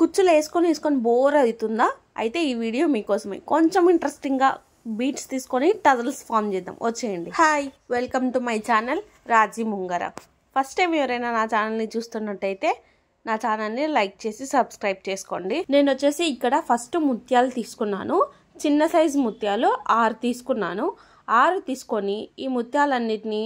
కుచ్చులు వేసుకొని బోర్ అవుతుందా? అయితే ఈ వీడియో మీకోసమే. కొంచెం ఇంట్రెస్టింగ్గా బీట్స్ తీసుకొని టజల్స్ ఫామ్ చేద్దాం. వచ్చేయండి. Hi, welcome to my channel Raji Mungara. First time ఎవరైనా నా ఛానల్ని చూస్తున్నట్టయితే నా ఛానల్ని లైక్ చేసి సబ్స్క్రైబ్ చేసుకోండి. నేను వచ్చేసి ఇక్కడ ఫస్ట్ ముత్యాలు తీసుకున్నాను. చిన్న సైజు ముత్యాలు 6 తీసుకున్నాను. 6 తీసుకొని ఈ ముత్యాలన్నిటినీ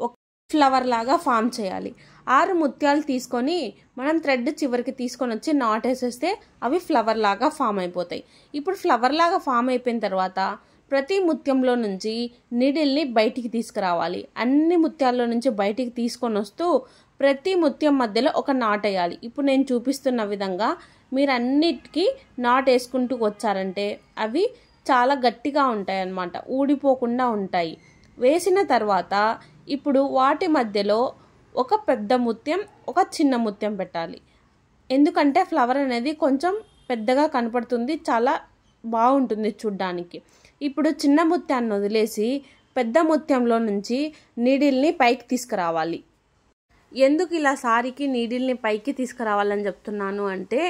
ఒక ఫ్లవర్ లాగా ఫామ్ చేయాలి. 6 ముత్యాలు తీసుకొని మనం థ్రెడ్ చివరికి తీసుకొని వచ్చి నాట్ వేసేస్తే అవి ఫ్లవర్ లాగా ఫామ్ అయిపోతాయి. ఇప్పుడు ఫ్లవర్ లాగా ఫామ్ అయిపోయిన తర్వాత ప్రతి ముత్యంలో నుంచి నీడిల్ని బయటికి తీసుకురావాలి. అన్ని ముత్యాల్లో నుంచి బయటికి తీసుకొని వస్తూ ప్రతి ముత్యం మధ్యలో ఒక నాట్ వేయాలి. ఇప్పుడు నేను చూపిస్తున్న విధంగా మీరు అన్నిటికీ నాట్ వేసుకుంటూ వచ్చారంటే అవి చాలా గట్టిగా ఉంటాయి అన్నమాట, ఊడిపోకుండా ఉంటాయి. వేసిన తర్వాత ఇప్పుడు వాటి మధ్యలో ఒక పెద్ద ముత్యం, ఒక చిన్న ముత్యం పెట్టాలి. ఎందుకంటే ఫ్లవర్ అనేది కొంచెం పెద్దగా కనపడుతుంది, చాలా బాగుంటుంది చూడ్డానికి. ఇప్పుడు చిన్న ముత్యాన్ని వదిలేసి పెద్ద ముత్యంలో నుంచి నీడిల్ని పైకి తీసుకురావాలి. ఎందుకు ఇలా సారీకి నీడిల్ని పైకి తీసుకురావాలని చెప్తున్నాను అంటే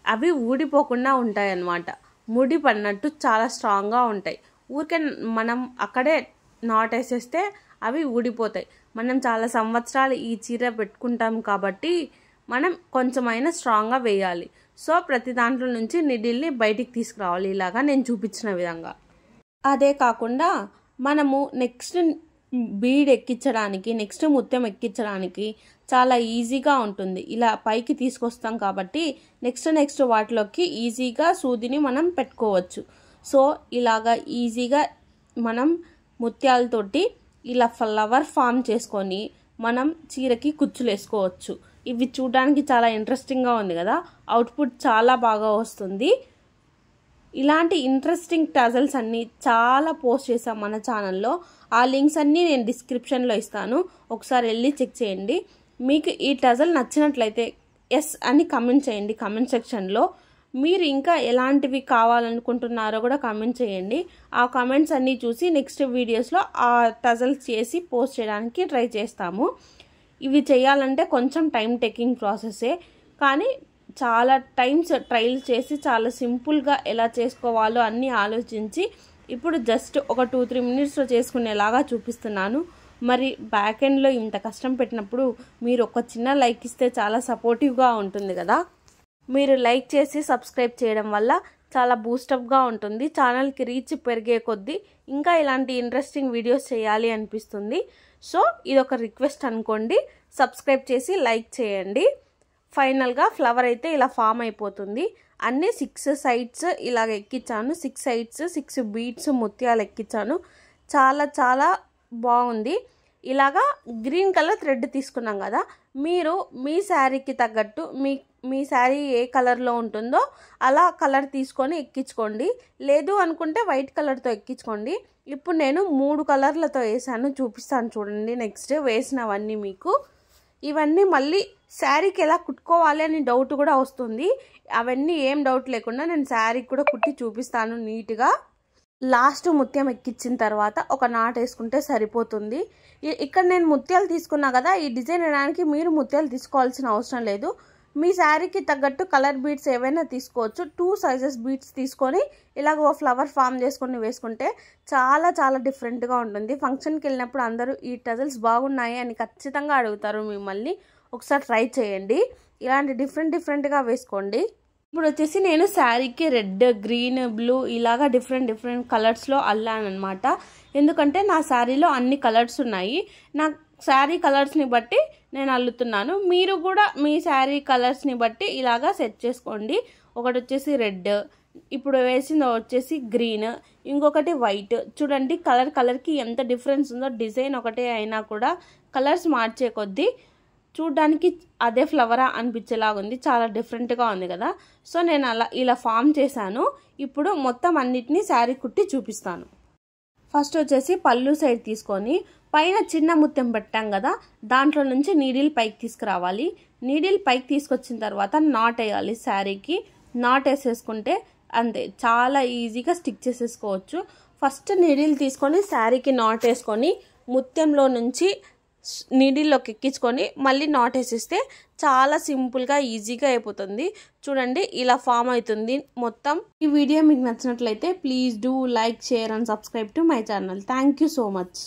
అవి ఊడిపోకుండా ఉంటాయి అన్నమాట. ముడి పడినట్టు చాలా స్ట్రాంగ్గా ఉంటాయి. ఊరికే మనం అక్కడే నాట్ వేసేస్తే అవి ఊడిపోతాయి. మనం చాలా సంవత్సరాలు ఈ చీర పెట్టుకుంటాం కాబట్టి మనం కొంచెమైనా స్ట్రాంగ్గా వేయాలి. సో ప్రతి దాంట్లో నుంచి నిడిల్ని బయటికి తీసుకురావాలి, ఇలాగా నేను చూపించిన విధంగా. అదే కాకుండా మనము నెక్స్ట్ బీడ్ ఎక్కించడానికి, నెక్స్ట్ ముత్యం ఎక్కించడానికి చాలా ఈజీగా ఉంటుంది. ఇలా పైకి తీసుకొస్తాం కాబట్టి నెక్స్ట్ వాటిలోకి ఈజీగా సూదిని మనం పెట్టుకోవచ్చు. సో ఇలాగా ఈజీగా మనం ముత్యాలతోటి ఇలా ఫ్లవర్ ఫామ్ చేసుకొని మనం చీరకి కుచ్చులు వేసుకోవచ్చు. ఇవి చూడడానికి చాలా ఇంట్రెస్టింగ్గా ఉంది కదా, అవుట్పుట్ చాలా బాగా వస్తుంది. ఇలాంటి ఇంట్రెస్టింగ్ టజల్స్ అన్నీ చాలా పోస్ట్ చేశాం మన ఛానల్లో. ఆ లింక్స్ అన్నీ నేను డిస్క్రిప్షన్లో ఇస్తాను, ఒకసారి వెళ్ళి చెక్ చేయండి. మీకు ఈ టజల్ నచ్చినట్లయితే ఎస్ అని కమెంట్ చేయండి కమెంట్ సెక్షన్లో. మీరు ఇంకా ఎలాంటివి కావాలనుకుంటున్నారో కూడా కమెంట్ చేయండి. ఆ కమెంట్స్ అన్నీ చూసి నెక్స్ట్ వీడియోస్లో ఆ టజల్స్ చేసి పోస్ట్ చేయడానికి ట్రై చేస్తాము. ఇవి చేయాలంటే కొంచెం టైం టేకింగ్ ప్రాసెసే, కానీ చాలా టైమ్స్ ట్రయల్ చేసి చాలా సింపుల్గా ఎలా చేసుకోవాలో అన్నీ ఆలోచించి ఇప్పుడు జస్ట్ ఒక 2-3 మినిట్స్లో చేసుకునేలాగా చూపిస్తున్నాను. మరి బ్యాక్ ఎండ్లో ఇంత కష్టం పెట్టినప్పుడు మీరు ఒక చిన్న లైక్ ఇస్తే చాలా సపోర్టివ్గా ఉంటుంది కదా. మీరు లైక్ చేసి సబ్స్క్రైబ్ చేయడం వల్ల చాలా బూస్టప్గా ఉంటుంది. ఛానల్కి రీచ్ పెరిగే కొద్దీ ఇంకా ఇలాంటి ఇంట్రెస్టింగ్ వీడియోస్ చేయాలి అనిపిస్తుంది. సో ఇదొక రిక్వెస్ట్ అనుకోండి, సబ్స్క్రైబ్ చేసి లైక్ చేయండి. ఫైనల్గా ఫ్లవర్ అయితే ఇలా ఫామ్ అయిపోతుంది. అన్నీ 6 సైడ్స్ ఇలాగ ఎక్కించాను. 6 సైడ్స్ 6 బీట్స్ ముత్యాలు ఎక్కించాను. చాలా చాలా బాగుంది. ఇలాగా గ్రీన్ కలర్ థ్రెడ్ తీసుకున్నాం కదా, మీరు మీ శారీకి తగ్గట్టు మీ శారీ ఏ కలర్లో ఉంటుందో అలా కలర్ తీసుకొని ఎక్కించుకోండి. లేదు అనుకుంటే వైట్ కలర్తో ఎక్కించుకోండి. ఇప్పుడు నేను 3 కలర్లతో వేసాను, చూపిస్తాను చూడండి. నెక్స్ట్ వేసినవన్నీ మీకు ఇవన్నీ మళ్ళీ శారీకి ఎలా కుట్టుకోవాలి అని డౌట్ కూడా వస్తుంది. అవన్నీ ఏం డౌట్ లేకుండా నేను శారీకి కూడా కుట్టి చూపిస్తాను నీట్గా. లాస్ట్ ముత్యం ఎక్కించిన తర్వాత ఒక నాట్ వేసుకుంటే సరిపోతుంది. ఇక్కడ నేను ముత్యాలు తీసుకున్నా కదా, ఈ డిజైన్ వేయడానికి మీరు ముత్యాలు తీసుకోవాల్సిన అవసరం లేదు. మీ శారీకి తగ్గట్టు కలర్ బీడ్స్ ఏవైనా తీసుకోవచ్చు. 2 సైజెస్ బీడ్స్ తీసుకొని ఇలాగ ఓ ఫ్లవర్ ఫామ్ చేసుకొని వేసుకుంటే చాలా చాలా డిఫరెంట్గా ఉంటుంది. ఫంక్షన్కి వెళ్ళినప్పుడు అందరూ ఈ టజల్స్ బాగున్నాయి అని ఖచ్చితంగా అడుగుతారు మిమ్మల్ని. ఒకసారి ట్రై చేయండి, ఇలాంటి డిఫరెంట్గా వేసుకోండి. ఇప్పుడు వచ్చేసి నేను శారీకి రెడ్, గ్రీన్, బ్లూ ఇలాగా డిఫరెంట్ కలర్స్లో అల్లానమాట. ఎందుకంటే నా శారీలో అన్ని కలర్స్ ఉన్నాయి. నా శారీ కలర్స్ని బట్టి నేను అల్లుతున్నాను. మీరు కూడా మీ శారీ కలర్స్ని బట్టి ఇలాగా సెట్ చేసుకోండి. ఒకటి వచ్చేసి రెడ్, ఇప్పుడు వేసింది వచ్చేసి గ్రీన్, ఇంకొకటి వైట్. చూడండి కలర్కి ఎంత డిఫరెన్స్ ఉందో. డిజైన్ ఒకటే అయినా కూడా కలర్స్ మార్చే కొద్దీ చూడ్డానికి అదే ఫ్లవరా అనిపించేలాగా ఉంది. చాలా డిఫరెంట్గా ఉంది కదా. సో నేను ఇలా ఫామ్ చేశాను. ఇప్పుడు మొత్తం అన్నిటినీ శారీ కుట్టి చూపిస్తాను. ఫస్ట్ వచ్చేసి పళ్ళు సైడ్ తీసుకొని పైన చిన్న ముత్యం పెట్టాం కదా, దాంట్లో నుంచి నీడిల్ పైకి తీసుకురావాలి. నీడిల్ పైకి తీసుకొచ్చిన తర్వాత నాట్ వేయాలి. శారీకి నాట్ వేసేసుకుంటే అంతే, చాలా ఈజీగా స్టిక్ చేసేసుకోవచ్చు. ఫస్ట్ నీడిల్ తీసుకొని శారీకి నాట్ వేసుకొని ముత్యంలో నుంచి నీడిల్లోకి ఎక్కించుకొని మళ్ళీ నాట్ వేసేస్తే చాలా సింపుల్గా ఈజీగా అయిపోతుంది. చూడండి ఇలా ఫామ్ అవుతుంది మొత్తం. ఈ వీడియో మీకు నచ్చినట్లయితే please do like, share and subscribe to my channel. Thank you so much.